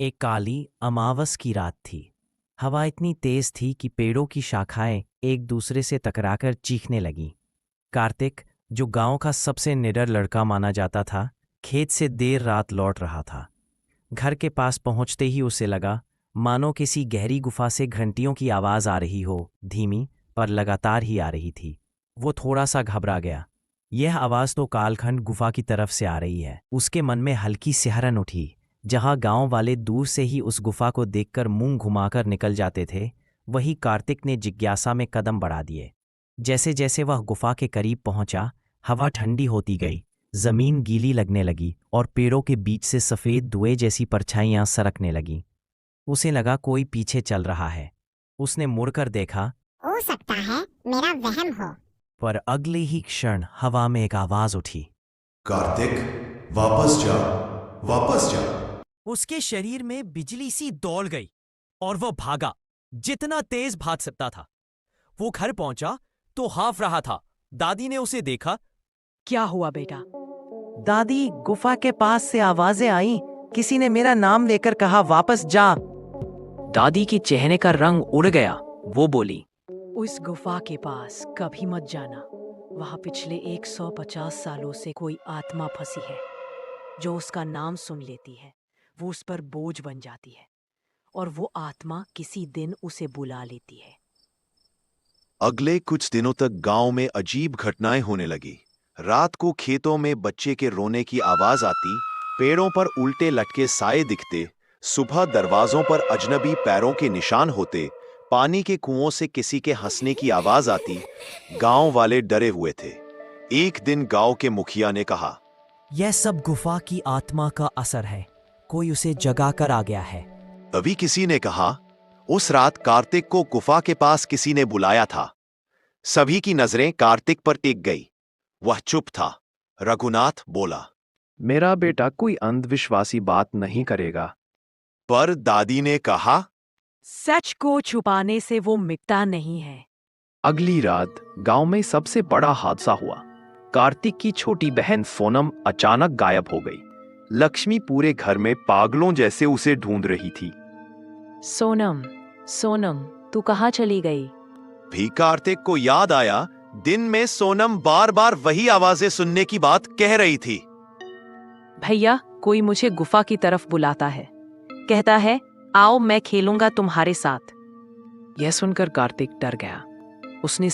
एक काली अमावस की रात थी। हवा इतनी तेज थी कि पेड़ों की शाखाएं एक दूसरे से टकराकर चीखने लगीं। कार्तिक, जो गांव का सबसे निडर लड़का माना जाता था, खेत से देर रात लौट रहा था। घर के पास पहुंचते ही उसे लगा मानो किसी गहरी गुफा से घंटियों की आवाज आ रही हो, धीमी पर लगातार ही आ रही थी। वो थोड़ा सा घबरा गया। यह आवाज तो कालखंड गुफा की तरफ से आ रही है। उसके मन में हल्की सिहरन उठी। जहां गांव वाले दूर से ही उस गुफा को देखकर मुंह घुमाकर निकल जाते थे, वही कार्तिक ने जिज्ञासा में कदम बढ़ा दिए। जैसे जैसे वह गुफा के करीब पहुंचा, हवा ठंडी होती गई, जमीन गीली लगने लगी और पेड़ों के बीच से सफेद धुएं जैसी परछाइयां सरकने लगीं। उसे लगा कोई पीछे चल रहा है। उसने मुड़कर देखा, हो सकता है मेरा वहम हो। पर अगले ही क्षण हवा में एक आवाज उठी। कार्तिक, वापस जा, वापस जा। उसके शरीर में बिजली सी दौड़ गई और वो भागा, जितना तेज भाग सकता था। वो घर पहुंचा तो हाफ रहा था। दादी ने उसे देखा। क्या हुआ बेटा? दादी, गुफा के पास से आवाजें आई। किसी ने मेरा नाम लेकर कहा, वापस जा। दादी के चेहरे का रंग उड़ गया। वो बोली, उस गुफा के पास कभी मत जाना। वहां पिछले 150 सालों से कोई आत्मा फंसी है। जो उसका नाम सुन लेती है वो उस पर बोझ बन जाती है, और वो आत्मा किसी दिन उसे बुला लेती है। अगले कुछ दिनों तक गांव में अजीब घटनाएं होने लगी। रात को खेतों में बच्चे के रोने की आवाज आती, पेड़ों पर उल्टे लटके साए दिखते, सुबह दरवाजों पर अजनबी पैरों के निशान होते, पानी के कुओं से किसी के हंसने की आवाज आती। गांव वाले डरे हुए थे। एक दिन गांव के मुखिया ने कहा, यह सब गुफा की आत्मा का असर है। कोई उसे जगा कर आ गया है। तभी किसी ने कहा, उस रात कार्तिक को गुफा के पास किसी ने बुलाया था। सभी की नजरें कार्तिक पर टिक गई। वह चुप था। रघुनाथ बोला, मेरा बेटा कोई अंधविश्वासी बात नहीं करेगा। पर दादी ने कहा, सच को छुपाने से वो मिटता नहीं है। अगली रात गांव में सबसे बड़ा हादसा हुआ। कार्तिक की छोटी बहन सोनम अचानक गायब हो गई। लक्ष्मी पूरे घर में पागलों जैसे उसे ढूंढ रही थी। सोनम, सोनम, तू कहाँ चली गई? भी कार्तिक को याद आया, दिन में सोनम बार बार वही आवाजें सुनने की बात कह रही थी। भैया, कोई मुझे गुफा की तरफ बुलाता है। कहता है, आओ मैं खेलूंगा तुम्हारे साथ। यह सुनकर कार्तिक डर गया। उसने